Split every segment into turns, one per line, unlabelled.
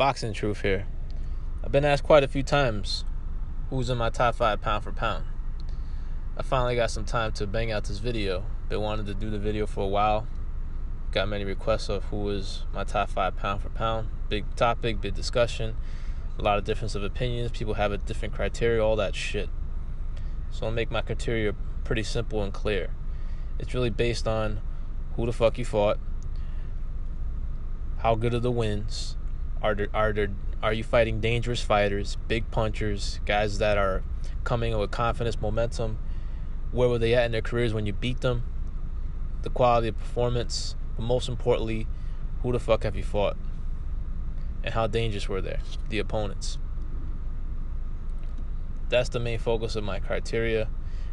Boxing truth here. I've been asked quite a few times who's in my top 5 pound for pound. I finally got some time to bang out this video. Been wanting to do the video for a while. Got many requests of who is my top 5 pound for pound. Big topic, big discussion. A lot of difference of opinions. People have a different criteria, all that shit. So I'll make my criteria pretty simple and clear. It's really based on who the fuck you fought, how good are the wins, are you fighting dangerous fighters, big punchers, guys that are coming with confidence, momentum, where were they at in their careers when you beat them, the quality of performance, but most importantly, who the fuck have you fought, and how dangerous were the opponents. That's the main focus of my criteria.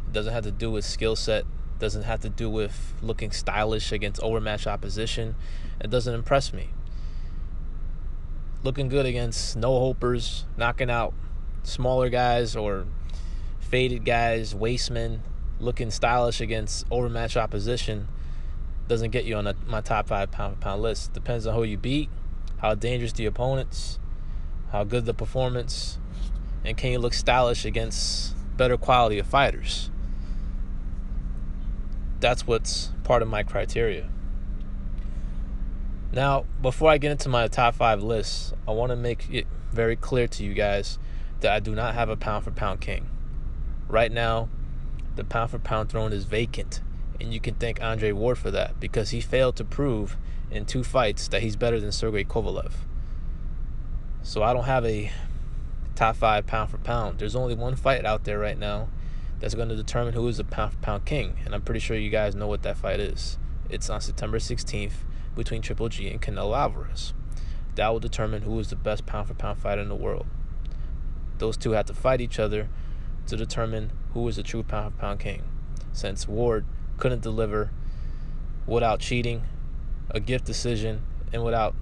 It doesn't have to do with skill set, doesn't have to do with looking stylish against overmatched opposition. It doesn't impress me. Looking good against no-hopers, knocking out smaller guys or faded guys, wastemen, looking stylish against overmatched opposition doesn't get you on my top 5 pound for pound list. Depends on who you beat, how dangerous the opponents, how good the performance, and can you look stylish against better quality of fighters. That's what's part of my criteria. Now, before I get into my top 5 lists, I want to make it very clear to you guys that I do not have a pound for pound king. Right now, the pound for pound throne is vacant, and you can thank Andre Ward for that because he failed to prove in 2 fights that he's better than Sergey Kovalev. So I don't have a top 5 pound for pound. There's only one fight out there right now that's going to determine who is the pound for pound king, and I'm pretty sure you guys know what that fight is. It's on September 16th between Triple G and Canelo Alvarez. That will determine who is the best pound for pound fighter in the world. Those two have to fight each other to determine who is the true pound for pound king, since Ward couldn't deliver without cheating, a gift decision, and without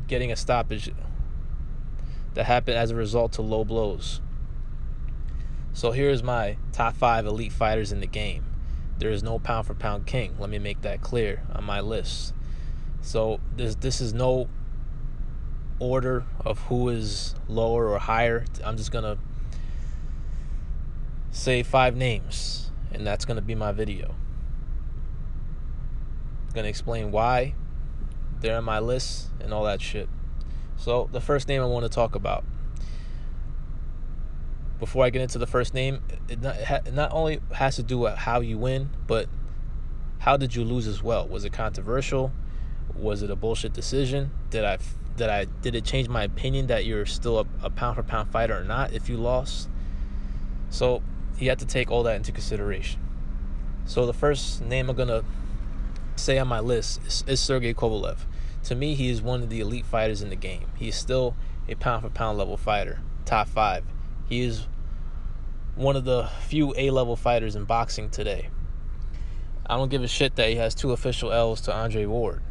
getting a stoppage that happened as a result to low blows. So here's my top 5 elite fighters in the game. There is no pound for pound king. Let me make that clear on my list. So this is no order of who is lower or higher. I'm just going to say 5 names, and that's going to be my video. I'm going to explain why they're on my list and all that shit. So the first name I want to talk about, before I get into the first name, it not only has to do with how you win, but how did you lose as well? Was it controversial? Was it a bullshit decision? Did it change my opinion that you're still a pound for pound fighter or not if you lost? So you have to take all that into consideration. So the first name I'm gonna say on my list is Sergey Kovalev. To me, he is one of the elite fighters in the game. He is still a pound for pound level fighter, top 5. He is one of the few A-level fighters in boxing today. I don't give a shit that he has 2 official L's to Andre Ward.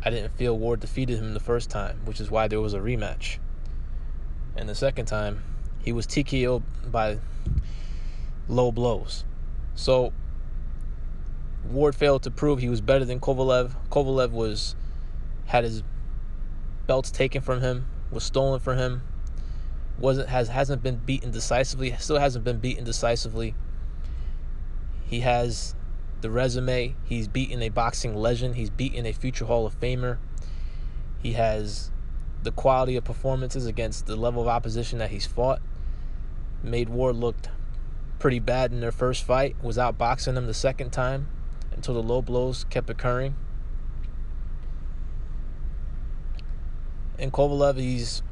I didn't feel Ward defeated him the first time, which is why there was a rematch. And the second time, he was TKO'd by low blows. So Ward failed to prove he was better than Kovalev. Kovalev had his belts taken from him, was stolen from him, hasn't been beaten decisively, still hasn't been beaten decisively. He has the resume. He's beaten a boxing legend. He's beaten a future Hall of Famer. He has the quality of performances against the level of opposition that he's fought. Made Ward look pretty bad in their first fight. Was outboxing him the second time until the low blows kept occurring. And Kovalev, he's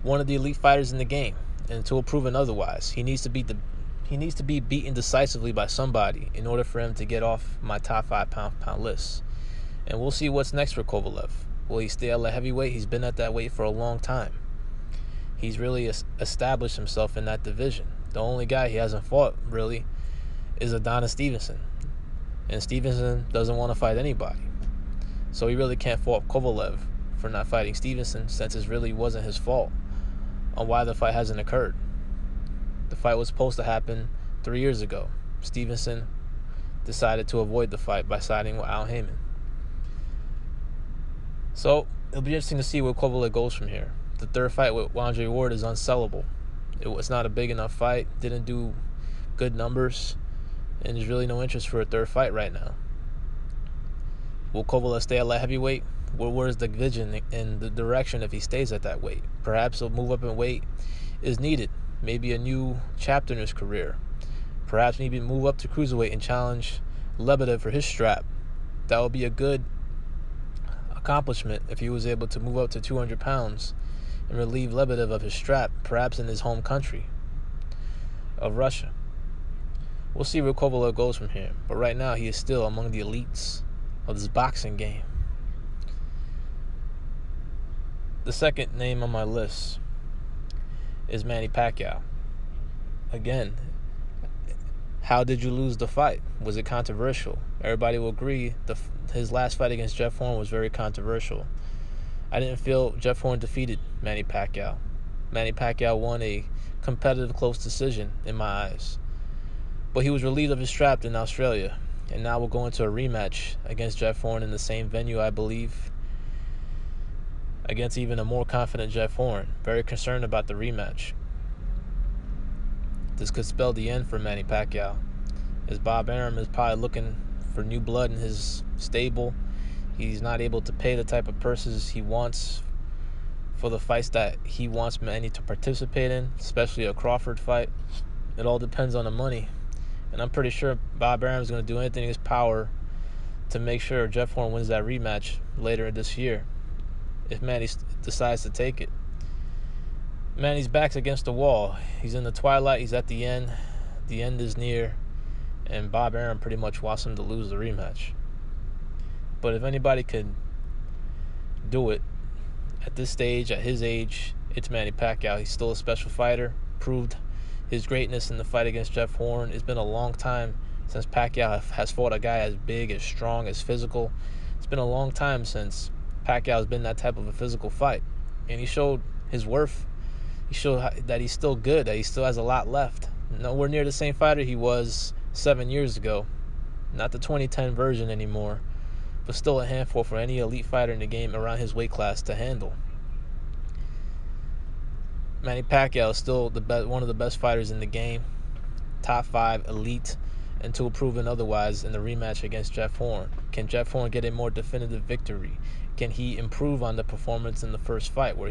one of the elite fighters in the game, and until proven otherwise, he needs to be beaten decisively by somebody in order for him to get off my top 5 pound for pound list. And we'll see what's next for Kovalev. Will he stay at light heavyweight? He's been at that weight for a long time. He's really established himself in that division. The only guy he hasn't fought really is Adonis Stevenson, and Stevenson doesn't want to fight anybody. So he really can't fault Kovalev for not fighting Stevenson, since it really wasn't his fault on why the fight hasn't occurred. The fight was supposed to happen 3 years ago. Stevenson decided to avoid the fight by siding with Al Heyman. So it'll be interesting to see where Kovalev goes from here. The third fight with Andre Ward is unsellable. It was not a big enough fight. Didn't do good numbers. And there's really no interest for a third fight right now. Will Kovalev stay at light heavyweight? Where's the vision and the direction if he stays at that weight? Perhaps a move up in weight is needed. Maybe a new chapter in his career. Perhaps maybe move up to cruiserweight and challenge Lebedev for his strap. That would be a good accomplishment if he was able to move up to 200 pounds and relieve Lebedev of his strap, perhaps in his home country of Russia. We'll see where Kovalev goes from here. But right now, he is still among the elites of this boxing game. The second name on my list is Manny Pacquiao. Again, how did you lose the fight? Was it controversial? Everybody will agree his last fight against Jeff Horn was very controversial. I didn't feel Jeff Horn defeated Manny Pacquiao. Manny Pacquiao won a competitive, close decision in my eyes. But he was relieved of his strap in Australia, and now we'll go into a rematch against Jeff Horn in the same venue, I believe, against even a more confident Jeff Horn. Very concerned about the rematch. This could spell the end for Manny Pacquiao, as Bob Arum is probably looking for new blood in his stable. He's not able to pay the type of purses he wants for the fights that he wants Manny to participate in, especially a Crawford fight. It all depends on the money. And I'm pretty sure Bob Arum is going to do anything in his power to make sure Jeff Horn wins that rematch later this year, if Manny decides to take it. Manny's back's against the wall. He's in the twilight. He's at the end. The end is near. And Bob Arum pretty much wants him to lose the rematch. But if anybody could do it at this stage, at his age, it's Manny Pacquiao. He's still a special fighter. Proved his greatness in the fight against Jeff Horn. It's been a long time since Pacquiao has fought a guy as big, as strong, as physical. It's been a long time since Pacquiao has been that type of a physical fight. And he showed his worth. He showed that he's still good, that he still has a lot left. Nowhere near the same fighter he was 7 years ago. Not the 2010 version anymore, but still a handful for any elite fighter in the game around his weight class to handle. Manny Pacquiao is still one of the best fighters in the game. Top 5 elite until proven otherwise in the rematch against Jeff Horn. Can Jeff Horn get a more definitive victory? Can he improve on the performance in the first fight where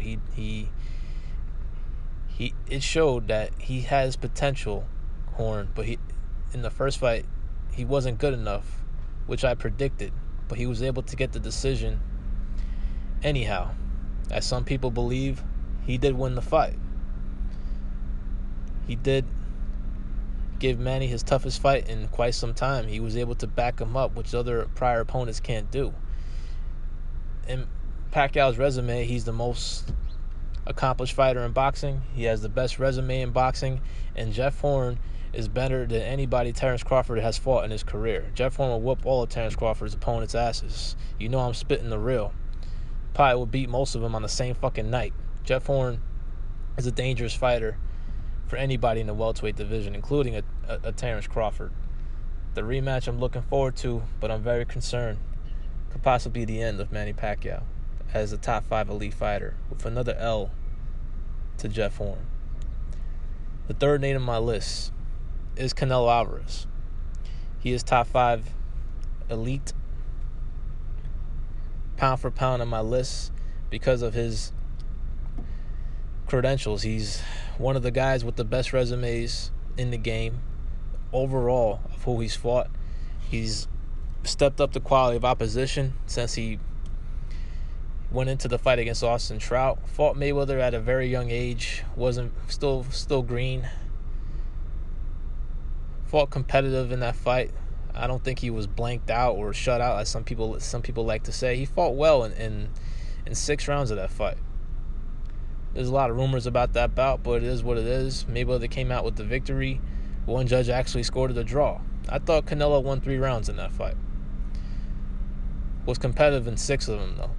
it showed that he has potential, Horn, but in the first fight he wasn't good enough, which I predicted, but he was able to get the decision anyhow. As some people believe, he did win the fight. He did give Manny his toughest fight in quite some time. He was able to back him up, which other prior opponents can't do. In Pacquiao's resume, he's the most accomplished fighter in boxing. He has the best resume in boxing, and Jeff Horn is better than anybody Terence Crawford has fought in his career. Jeff Horn will whoop all of Terence Crawford's opponents' asses. You know I'm spitting the real. Probably will beat most of them on the same fucking night. Jeff Horn is a dangerous fighter for anybody in the welterweight division, including a Terence Crawford. The rematch I'm looking forward to, but I'm very concerned. Could possibly be the end of Manny Pacquiao as a top 5 elite fighter with another L to Jeff Horn. The third name on my list is Canelo Alvarez. He is top 5 elite pound for pound on my list because of his credentials. He's one of the guys with the best resumes in the game overall of who he's fought. He's stepped up the quality of opposition since he went into the fight against Austin Trout. Fought Mayweather at a very young age. Wasn't still green. Fought competitive in that fight. I don't think he was blanked out or shut out, as some people like to say. He fought well in 6 rounds of that fight. There's a lot of rumors about that bout, but it is what it is. Mayweather came out with the victory. One judge actually scored it a draw. I thought Canelo won 3 rounds in that fight. Was competitive in 6 of them, though.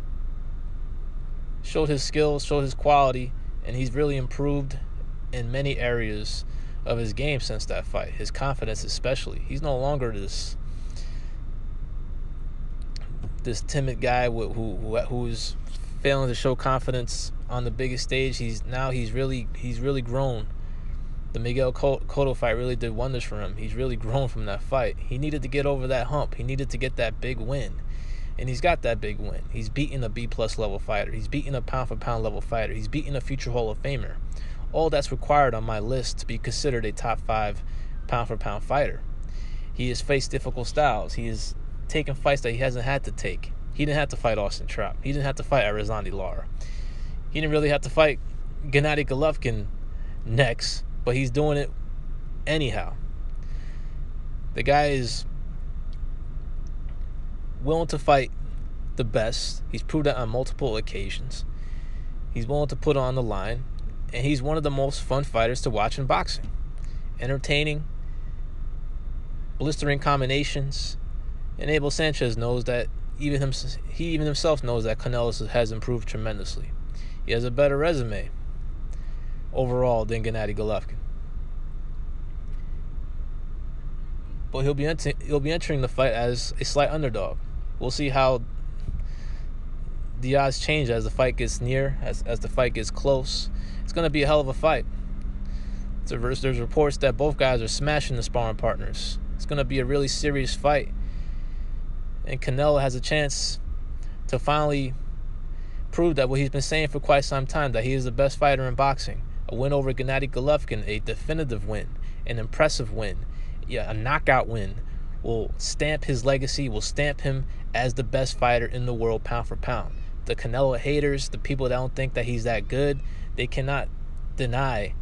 Showed his skills, showed his quality, and he's really improved in many areas of his game since that fight. His confidence especially. He's no longer this timid guy who's failing to show confidence on the biggest stage. He's really grown. The Miguel Cotto fight really did wonders for him. He's really grown from that fight. He needed to get over that hump. He needed to get that big win. And he's got that big win. He's beaten a B-plus level fighter. He's beaten a pound-for-pound level fighter. He's beaten a future Hall of Famer. All that's required on my list to be considered a top 5 pound-for-pound fighter. He has faced difficult styles. He has taken fights that he hasn't had to take. He didn't have to fight Austin Trout. He didn't have to fight Arizandi Lara. He didn't really have to fight Gennady Golovkin next, but he's doing it anyhow. The guy is willing to fight the best. He's proved that on multiple occasions. He's willing to put on the line, and he's one of the most fun fighters to watch in boxing. Entertaining, blistering combinations, and Abel Sanchez knows that he even himself knows that Canelo has improved tremendously. He has a better resume overall than Gennady Golovkin. But he'll be entering the fight as a slight underdog. We'll see how the odds change as the fight gets near, as the fight gets close. It's going to be a hell of a fight. There's reports that both guys are smashing the sparring partners. It's going to be a really serious fight. And Canelo has a chance to finally prove that what he's been saying for quite some time, that he is the best fighter in boxing. A win over Gennady Golovkin, a definitive win, an impressive win, a knockout win, will stamp his legacy, will stamp him as the best fighter in the world pound for pound. The Canelo haters, the people that don't think that he's that good, they cannot deny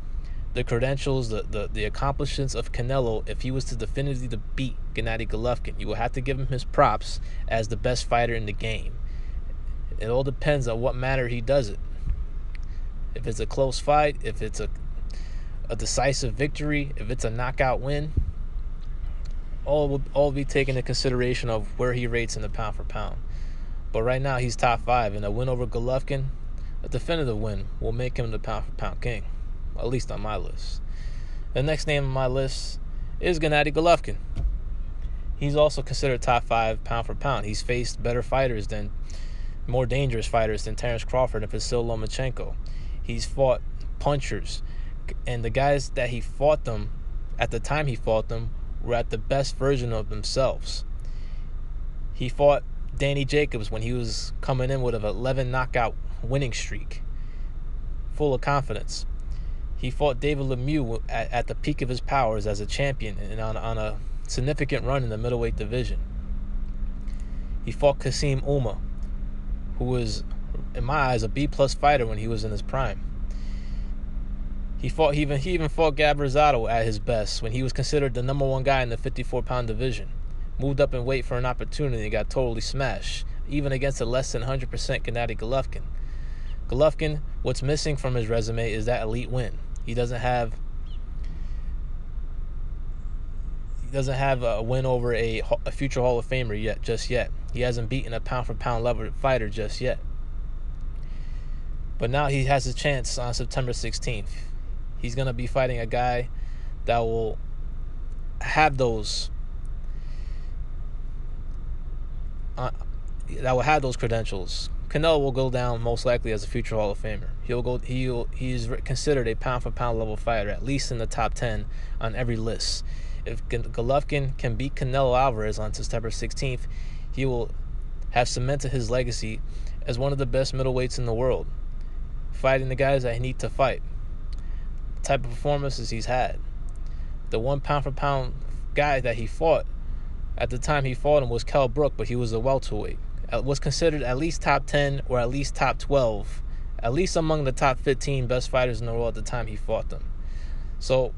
the credentials, the accomplishments of Canelo if he was to definitively beat Gennady Golovkin. You will have to give him his props as the best fighter in the game. It all depends on what manner he does it. If it's a close fight, if it's a decisive victory, if it's a knockout win, all will be taken into consideration of where he rates in the pound for pound. But right now he's top 5, and a win over Golovkin, a definitive win, will make him the pound for pound king, at least on my list. The next name on my list is Gennady Golovkin. He's also considered top 5 pound for pound. He's faced better fighters more dangerous fighters than Terence Crawford and Vasyl Lomachenko. He's fought punchers, and the guys that he fought them, at the time he fought them, were at the best version of themselves. He fought Danny Jacobs when he was coming in with an 11 knockout winning streak, full of confidence. He fought David Lemieux at the peak of his powers as a champion and on a significant run in the middleweight division. He fought Kasim Uma, who was, in my eyes, a B-plus fighter when he was in his prime. He even fought Gab Rosado at his best when he was considered the number 1 guy in the 54-pound division. Moved up in weight for an opportunity and got totally smashed, even against a less than 100% Gennady Golovkin. Golovkin, what's missing from his resume is that elite win. He doesn't have a win over a future Hall of Famer just yet. He hasn't beaten a pound-for-pound level fighter just yet. But now he has a chance on September 16th. He's going to be fighting a guy that will have those credentials. Canelo will go down most likely as a future Hall of Famer. He's considered a pound-for-pound level fighter, at least in the top 10 on every list. If Golovkin can beat Canelo Alvarez on September 16th, he will have cemented his legacy as one of the best middleweights in the world, fighting the guys that he needs to fight. The type of performances he's had. The 1 pound-for-pound guy that he fought, at the time he fought him, was Kell Brook, but he was a welterweight. Was considered at least top 10 or at least top 12, at least among the top 15 best fighters in the world at the time he fought them. So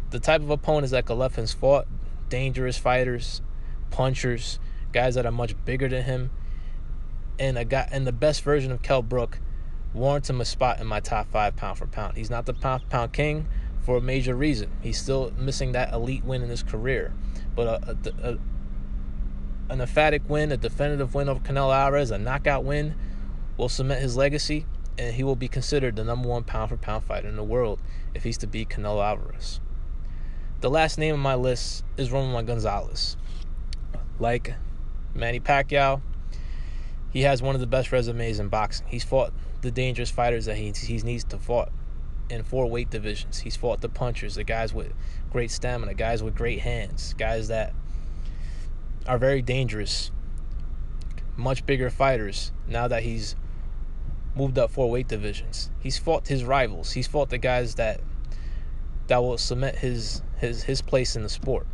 the type of opponents that Golovkin's fought, dangerous fighters, punchers, guys that are much bigger than him, and the best version of Kell Brook warrants him a spot in my top 5 pound for pound. He's not the pound for pound king for a major reason. He's still missing that elite win in his career. But an emphatic win, a definitive win over Canelo Alvarez, a knockout win, will cement his legacy, and he will be considered the number 1 pound for pound fighter in the world if he's to beat Canelo Alvarez. The last name on my list is Roman Gonzalez. Like Manny Pacquiao, he has one of the best resumes in boxing. He's fought the dangerous fighters that he needs to fight in 4 weight divisions. He's fought the punchers, the guys with great stamina, guys with great hands, guys that are very dangerous, much bigger fighters now that he's moved up 4 weight divisions. He's fought his rivals. He's fought the guys that will cement his place in the sport.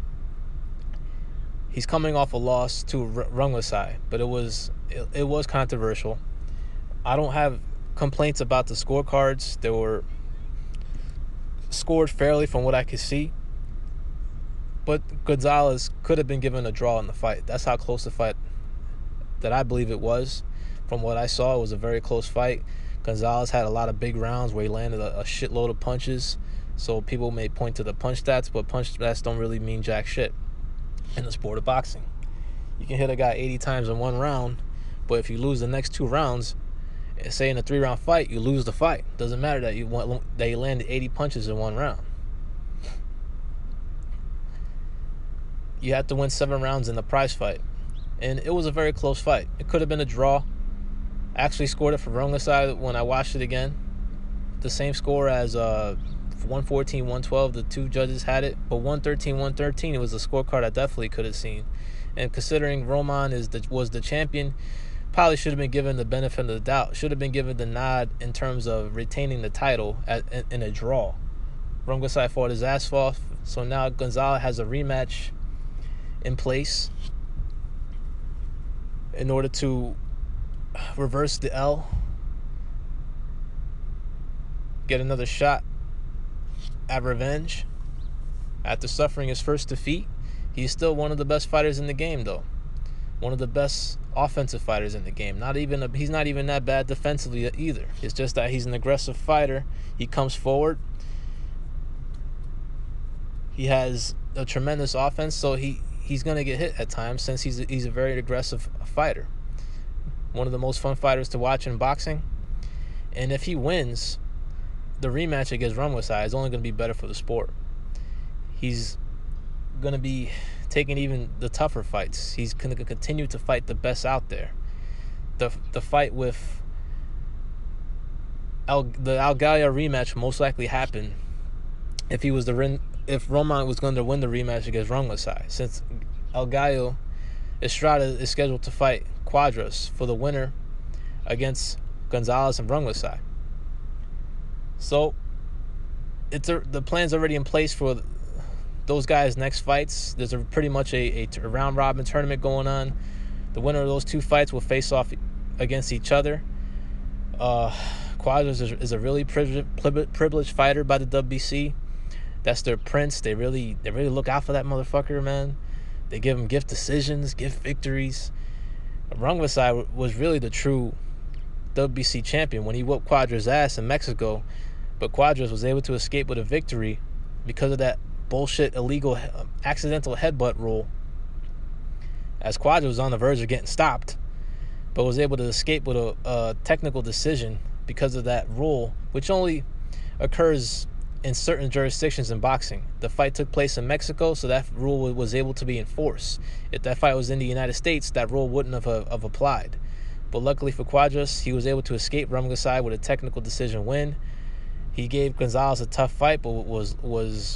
He's coming off a loss to Rungvisai, but it was controversial. I don't have complaints about the scorecards. They were scored fairly from what I could see. But Gonzalez could have been given a draw in the fight. That's how close the fight that I believe it was. From what I saw, it was a very close fight. Gonzalez had a lot of big rounds where he landed a shitload of punches. So people may point to the punch stats, but punch stats don't really mean jack shit in the sport of boxing. You can hit a guy 80 times in one round, but if you lose the next 2 rounds, say in a 3-round fight, you lose the fight. Doesn't matter that you landed 80 punches in one round. You had to win 7 rounds in the prize fight, and it was a very close fight. It could have been a draw. I actually scored it for Rungvisai when I watched it again. The same score as 114-112. The 2 judges had it, but 113-113. It was a scorecard I definitely could have seen. And considering Roman was the champion, probably should have been given the benefit of the doubt. Should have been given the nod in terms of retaining the title in a draw. Rungvisai fought his ass off, so now Gonzalez has a rematch in place in order to reverse the L, get another shot at revenge after suffering his first defeat. He's still one of the best fighters in the game, though. One of the best offensive fighters in the game. He's not even that bad defensively either. It's just that he's an aggressive fighter. He comes forward. He has a tremendous offense, so he's going to get hit at times since he's a very aggressive fighter. One of the most fun fighters to watch in boxing. And if he wins, the rematch against Rungvisai is only going to be better for the sport. He's going to be taking even the tougher fights. He's going to continue to fight the best out there. The fight with the Algalia rematch most likely happened if Roman was going to win the rematch against Rungvisai, since Algaio Estrada is scheduled to fight Quadras for the winner against Gonzalez and Rungvisai. So the plan's already in place for those guys' next fights. There's pretty much a round-robin tournament going on. The winner of those 2 fights will face off against each other. Quadras is a really privileged fighter by the WBC. That's their prince. They really look out for that motherfucker, man. They give him gift decisions, gift victories. Rungvisai was really the true WBC champion when he whooped Quadras' ass in Mexico, but Quadras was able to escape with a victory because of that bullshit illegal accidental headbutt rule, as Quadras was on the verge of getting stopped, but was able to escape with a technical decision because of that rule, which only occurs in certain jurisdictions in boxing. The fight took place in Mexico, so that rule was able to be enforced. If that fight was in the United States, that rule wouldn't have applied. But luckily for Quadras, he was able to escape Rungvisai with a technical decision win. He gave Gonzalez a tough fight, but was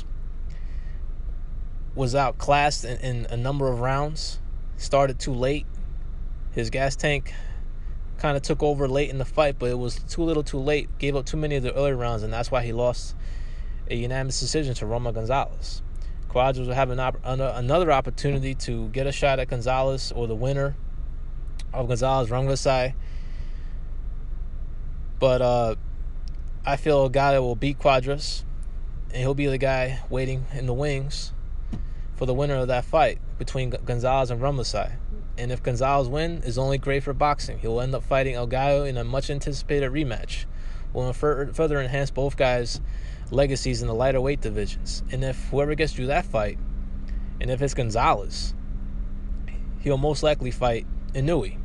outclassed in a number of rounds. Started too late. His gas tank kind of took over late in the fight, but it was too little too late. Gave up too many of the early rounds, and that's why he lost a unanimous decision to Roman Gonzalez. Quadras will have another opportunity to get a shot at Gonzalez or the winner of Gonzalez Rungvisai. But I feel a guy that will beat Quadras, and he'll be the guy waiting in the wings for the winner of that fight between Gonzalez and Rungvisai. And if Gonzalez wins, it's only great for boxing. He'll end up fighting El Gallo in a much-anticipated rematch. Will further enhance both guys' legacies in the lighter weight divisions. And if whoever gets through that fight, and if it's Gonzalez, he'll most likely fight Inoue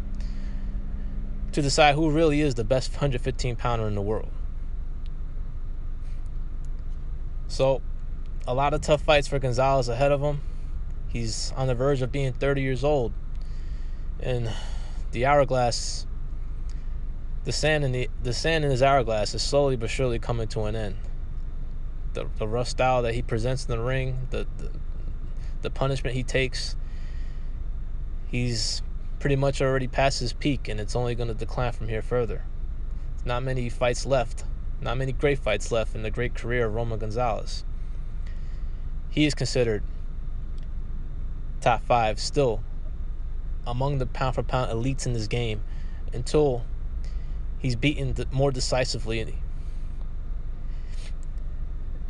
to decide who really is the best 115-pounder in the world. So, a lot of tough fights for Gonzalez ahead of him. He's on the verge of being 30 years old. And the hourglass the sand in his hourglass is slowly but surely coming to an end. The rough style that he presents in the ring, the punishment he takes, he's pretty much already past his peak, and it's only going to decline from here further. Not many fights left, not many great fights left in the great career of Roman Gonzalez. He is considered top 5 still among the pound-for-pound elites in this game until he's beaten more decisively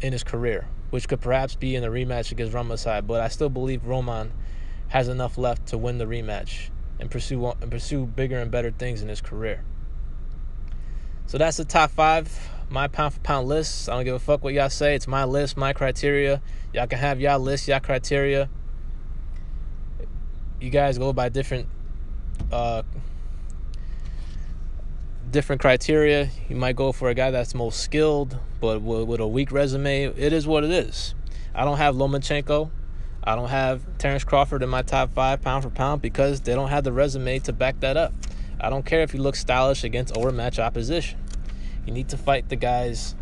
in his career, which could perhaps be in a rematch against Ramazai. But I still believe Roman has enough left to win the rematch and pursue bigger and better things in his career. So that's the top 5, my pound-for-pound list. I don't give a fuck what y'all say. It's my list, my criteria. Y'all can have y'all list, y'all criteria. You guys go by different criteria. You might go for a guy that's most skilled, but with a weak resume. It is what it is. I don't have Lomachenko. I don't have Terrence Crawford in my top 5 pound for pound because they don't have the resume to back that up. I don't care if you look stylish against overmatched opposition. You need to fight the guys,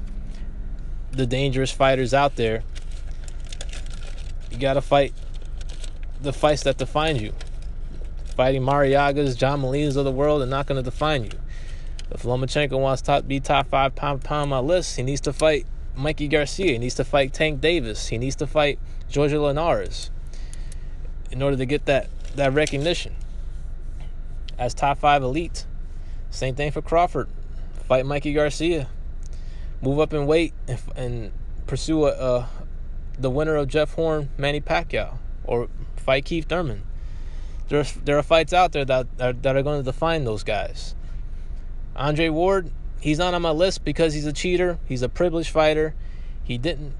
the dangerous fighters out there. You got to fight the fights that define you. Fighting Mariagas, John Molinas of the world are not going to define you. If Lomachenko wants to be top 5 pound for pound on my list, he needs to fight Mikey Garcia. He needs to fight Tank Davis. He needs to fight Jorge Linares in order to get that recognition as top 5 elite. Same thing for Crawford. Fight Mikey Garcia. Move up in weight and pursue the winner of Jeff Horn, Manny Pacquiao, or fight Keith Thurman. There are fights out there that are going to define those guys. Andre Ward, he's not on my list because he's a cheater. He's a privileged fighter. He didn't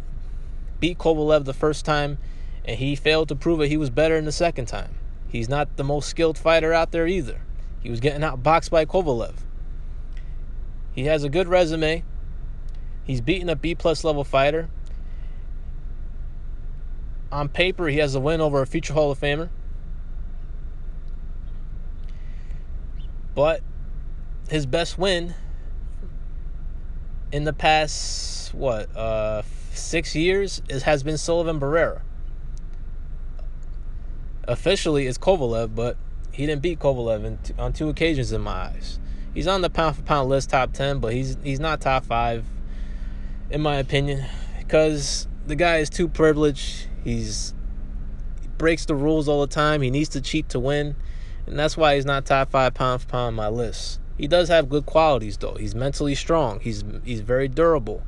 beat Kovalev the first time, and he failed to prove it. He was better in the second time. He's not the most skilled fighter out there either. He was getting outboxed by Kovalev. He has a good resume. He's beaten a B-plus level fighter. On paper, he has a win over a future Hall of Famer. But his best win in the past, 6 years has been Sullivan Barrera. Officially, it's Kovalev, but he didn't beat Kovalev on 2 occasions in my eyes. He's on the pound-for-pound list, top 10, but he's not top 5, in my opinion, because the guy is too privileged. He breaks the rules all the time. He needs to cheat to win, and that's why he's not top 5 pound-for-pound on my list. He does have good qualities, though. He's mentally strong. He's very durable.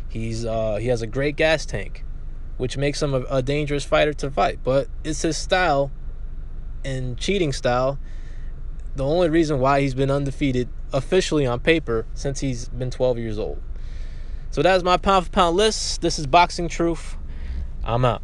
He has a great gas tank, which makes him a dangerous fighter to fight. But it's his style and cheating style, the only reason why he's been undefeated officially on paper since he's been 12 years old. So that's my pound-for-pound list. This is Boxing Truth. I'm out.